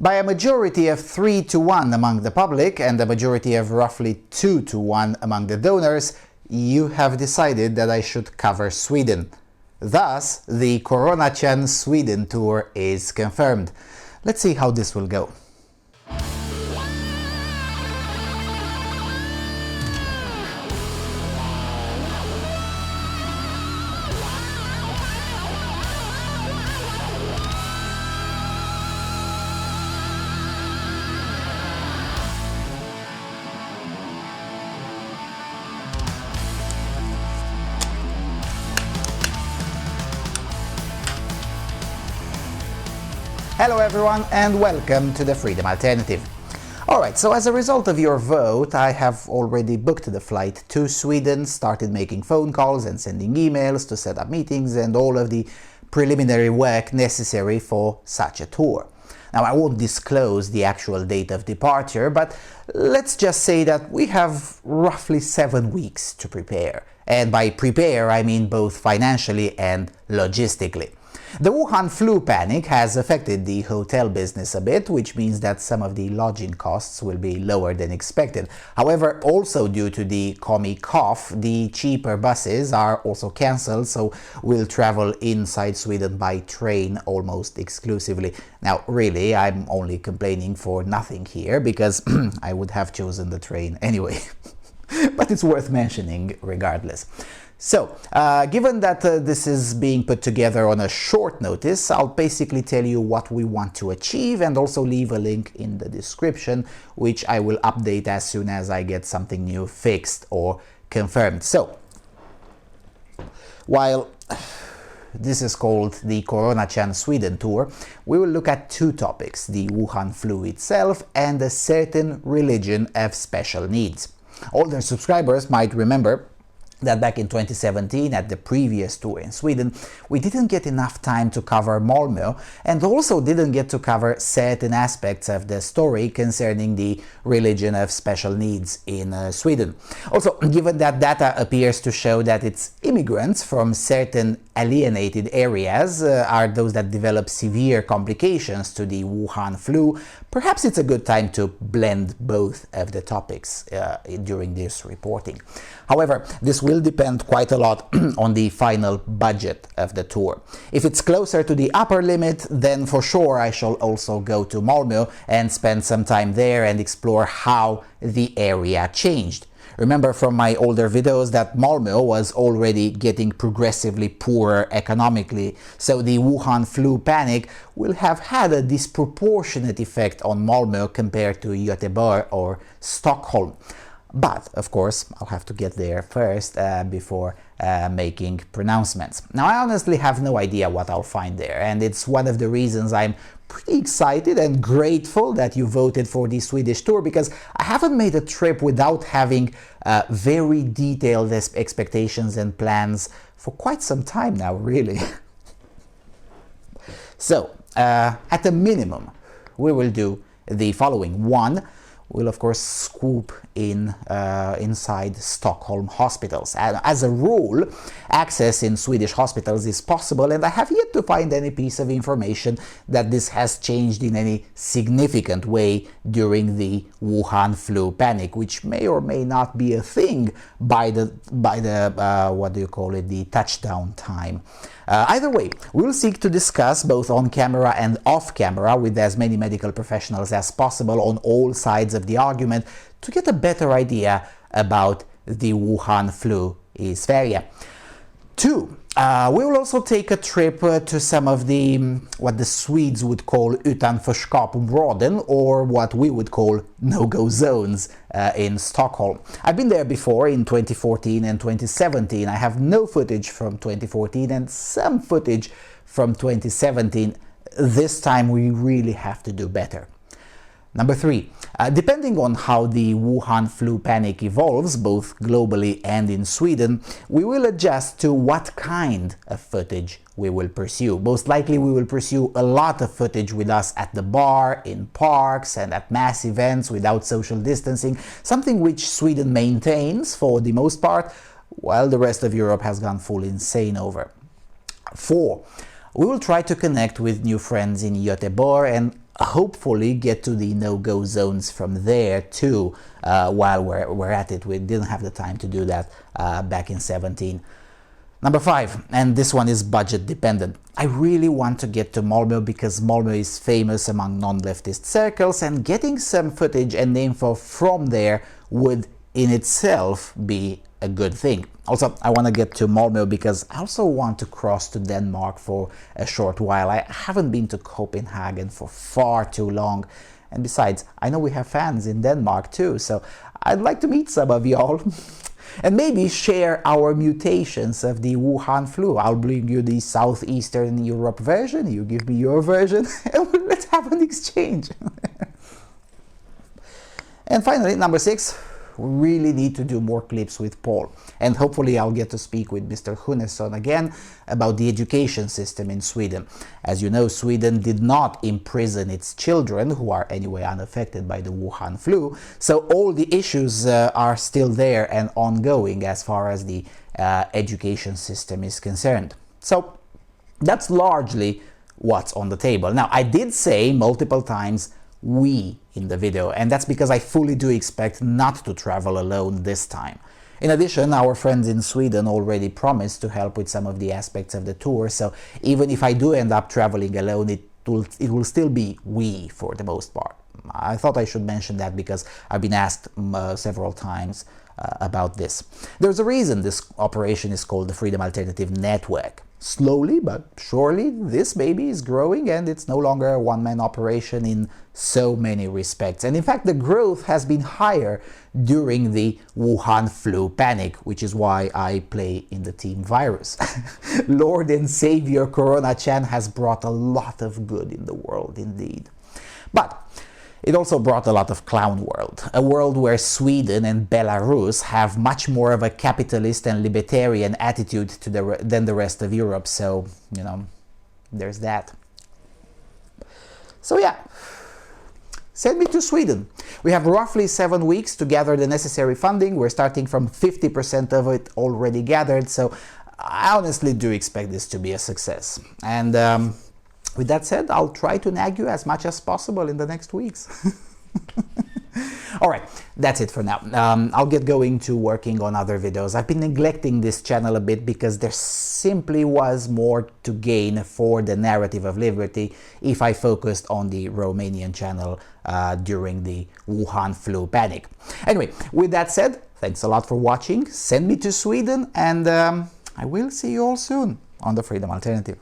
By a majority of 3-1 among the public and a majority of roughly 2-1 among the donors, you have decided that I should cover Sweden. Thus, the Corona-chan Sweden tour is confirmed. Let's see how this will go. Hello everyone and welcome to the Freedom Alternative. Alright, so as a result of your vote, I have already booked the flight to Sweden, started making phone calls and sending emails to set up meetings and all of the preliminary work necessary for such a tour. Now, I won't disclose the actual date of departure, but let's just say that we have roughly 7 weeks to prepare. And by prepare, I mean both financially and logistically. The Wuhan flu panic has affected the hotel business a bit, which means that some of the lodging costs will be lower than expected. However, also due to the commie cough, the cheaper buses are also cancelled, so we'll travel inside Sweden by train almost exclusively. Now, really, I'm only complaining for nothing here, because I would have chosen the train anyway. But it's worth mentioning regardless. So, given that this is being put together on a short notice, I'll basically tell you what we want to achieve and also leave a link in the description, which I will update as soon as I get something new fixed or confirmed. So, while this is called the Corona-chan Sweden tour, we will look at 2 topics, the Wuhan flu itself and a certain religion of special needs. Older subscribers might remember that back in 2017, at the previous tour in Sweden, we didn't get enough time to cover Malmö and also didn't get to cover certain aspects of the story concerning the religion of special needs in Sweden. Also, given that data appears to show that it's immigrants from certain alienated areas are those that develop severe complications to the Wuhan flu, perhaps it's a good time to blend both of the topics during this reporting. However, this will depend quite a lot on the final budget of the tour. If it's closer to the upper limit, then for sure I shall also go to Malmö and spend some time there and explore how the area changed. Remember from my older videos that Malmö was already getting progressively poorer economically, so the Wuhan flu panic will have had a disproportionate effect on Malmö compared to Göteborg or Stockholm. But, of course, I'll have to get there first before making pronouncements. Now, I honestly have no idea what I'll find there, and it's one of the reasons I'm pretty excited and grateful that you voted for the Swedish tour, because I haven't made a trip without having very detailed expectations and plans for quite some time now, really. So, at a minimum, we will do the following. 1, we'll of course swoop in inside Stockholm hospitals. And as a rule, access in Swedish hospitals is possible, and I have yet to find any piece of information that this has changed in any significant way during the Wuhan flu panic, which may or may not be a thing by the what do you call it, the touchdown time. Either way, we'll seek to discuss both on camera and off camera with as many medical professionals as possible on all sides of the argument to get a better idea about the Wuhan flu hysteria. 2. We will also take a trip to some of the, what the Swedes would call utanförskapsområden, or what we would call no-go zones in Stockholm. I've been there before in 2014 and 2017. I have no footage from 2014 and some footage from 2017. This time we really have to do better. Number 3, depending on how the Wuhan flu panic evolves, both globally and in Sweden, we will adjust to what kind of footage we will pursue. Most likely we will pursue a lot of footage with us at the bar, in parks and at mass events without social distancing, something which Sweden maintains for the most part, while the rest of Europe has gone full insane over. 4. We will try to connect with new friends in Göteborg and hopefully get to the no-go zones from there too while we're at it. We didn't have the time to do that back in 17. Number 5, and this one is budget dependent. I really want to get to Malmö because Malmö is famous among non-leftist circles, and getting some footage and info from there would in itself be a good thing. Also, I want to get to Malmö because I also want to cross to Denmark for a short while. I haven't been to Copenhagen for far too long, and besides, I know we have fans in Denmark too, so I'd like to meet some of y'all. And maybe share our mutations of the Wuhan flu. I'll bring you the Southeastern Europe version, you give me your version, and let's have an exchange. And finally, number 6, we really need to do more clips with Paul. And hopefully I'll get to speak with Mr. Hunnesson again about the education system in Sweden. As you know, Sweden did not imprison its children, who are anyway unaffected by the Wuhan flu, so all the issues are still there and ongoing as far as the education system is concerned. So that's largely what's on the table. Now, I did say multiple times we in the video, and that's because I fully do expect not to travel alone this time. In addition, our friends in Sweden already promised to help with some of the aspects of the tour, so even if I do end up traveling alone, it will still be we for the most part. I thought I should mention that because I've been asked several times about this. There's a reason this operation is called the Freedom Alternative Network. Slowly but surely, this baby is growing, and it's no longer a one-man operation in so many respects. And in fact, the growth has been higher during the Wuhan flu panic, which is why I play in the team virus. Lord and Savior Corona Chan has brought a lot of good in the world indeed. But it also brought a lot of clown world, a world where Sweden and Belarus have much more of a capitalist and libertarian attitude to than the rest of Europe, so, you know, there's that. So yeah, send me to Sweden. We have roughly 7 weeks to gather the necessary funding. We're starting from 50% of it already gathered, so I honestly do expect this to be a success. And with that said, I'll try to nag you as much as possible in the next weeks. Alright, that's it for now. I'll get going to working on other videos. I've been neglecting this channel a bit because there simply was more to gain for the narrative of liberty if I focused on the Romanian channel during the Wuhan flu panic. Anyway, with that said, thanks a lot for watching. Send me to Sweden, and I will see you all soon on the Freedom Alternative.